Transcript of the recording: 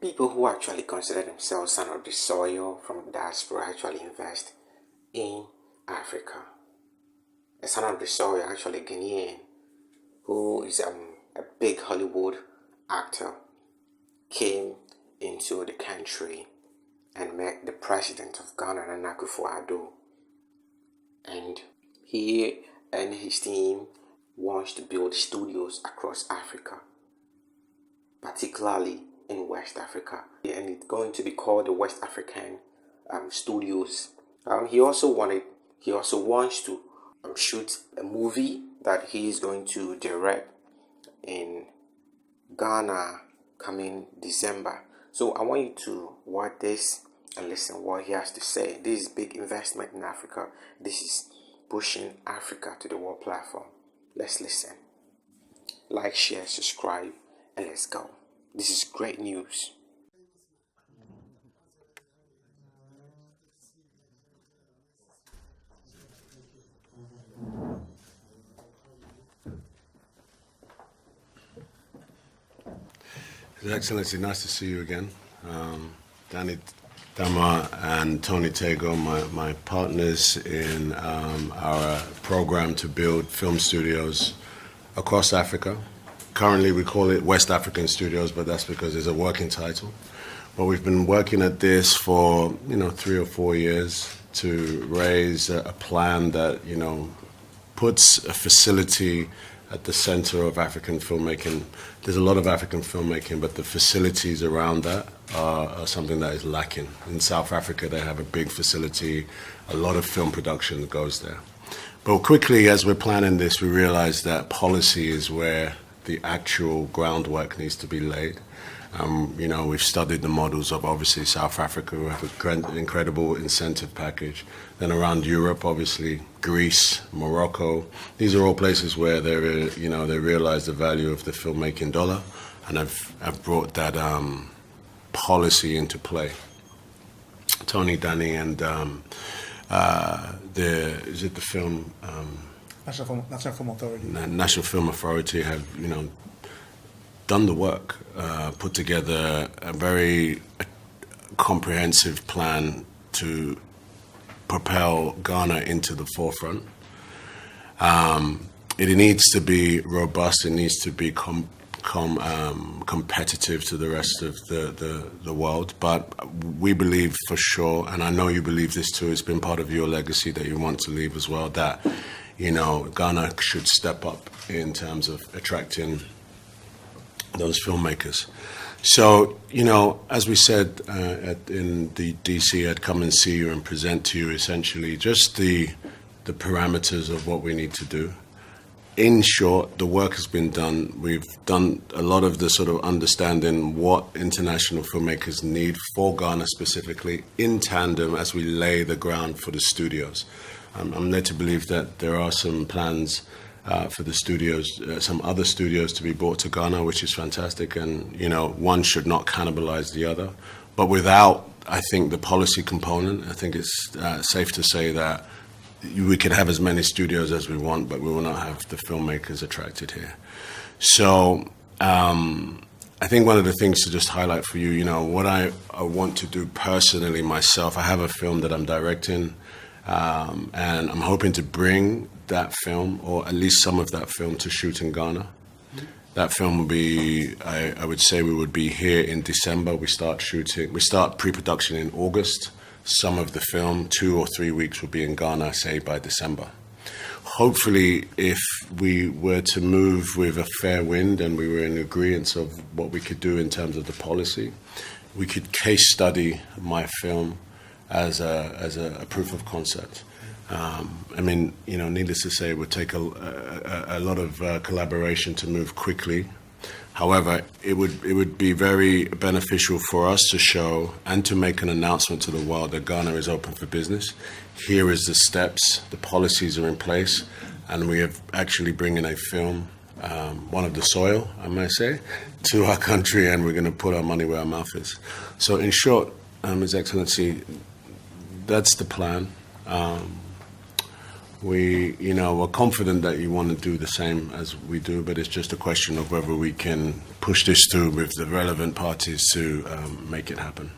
People who actually consider themselves son of the soil from the diaspora actually invest in Africa. A son of the soil, actually Ghanaian, who is a big Hollywood actor, came into the country and met the president of Ghana, Akufo Addo, and he and his team wants to build studios across Africa, particularly in West Africa, and it's going to be called the West African Studios. He also wants to shoot a movie that he is going to direct in Ghana coming December. So I want you to watch this and listen what he has to say. This is big investment in Africa. This is pushing Africa to the world platform. Let's listen. Like, share, subscribe, and let's go. This is great news. His Excellency, nice to see you again. Danny Dama and Tony Tego, my partners in our program to build film studios across Africa. Currently we call it West African Studios, but that's because it's a working title. But we've been working at this for 3 or 4 years to raise a plan that puts a facility at the center of African filmmaking. There's a lot of African filmmaking, but the facilities around that are something that is lacking. In South Africa, they have a big facility. A lot of film production goes there. But quickly, as we're planning this, we realized that policy is where the actual groundwork needs to be laid. We've studied the models of obviously South Africa, who have an incredible incentive package. Then around Europe, obviously Greece, Morocco. These are all places where they realize the value of the filmmaking dollar, and have brought that policy into play. Tony, Danny, and the film National Film Authority. National Film Authority have done the work, put together a very comprehensive plan to propel Ghana into the forefront. It needs to be robust. It needs to be competitive to the rest of the world. But we believe for sure, and I know you believe this too, it's been part of your legacy that you want to leave as well, that Ghana should step up in terms of attracting those filmmakers. So, as we said in the DC, I'd come and see you and present to you essentially just the parameters of what we need to do. In short, the work has been done. We've done a lot of the sort of understanding what international filmmakers need for Ghana specifically, in tandem as we lay the ground for the studios. I'm led to believe that there are some plans for the studios, some other studios to be brought to Ghana, which is fantastic, and one should not cannibalize the other. But without, I think, the policy component, I think it's safe to say that we can have as many studios as we want, but we will not have the filmmakers attracted here. So I think one of the things to just highlight for you, what I want to do personally myself, I have a film that I'm directing, and I'm hoping to bring that film, or at least some of that film, to shoot in Ghana. That film will be, I would say we would be here in December. We start pre-production in August. Some of the film, 2 or 3 weeks, will be in Ghana, say by December. Hopefully, if we were to move with a fair wind and we were in agreement of what we could do in terms of the policy, we could case study my film as a proof of concept. Needless to say, it would take a lot of collaboration to move quickly. However, it would be very beneficial for us to show and to make an announcement to the world that Ghana is open for business. Here is the steps, the policies are in place, and we are actually bringing a film, one of the soil, I might say, to our country, and we're going to put our money where our mouth is. So in short, His Excellency, that's the plan. we're confident that you want to do the same as we do, but it's just a question of whether we can push this through with the relevant parties to make it happen.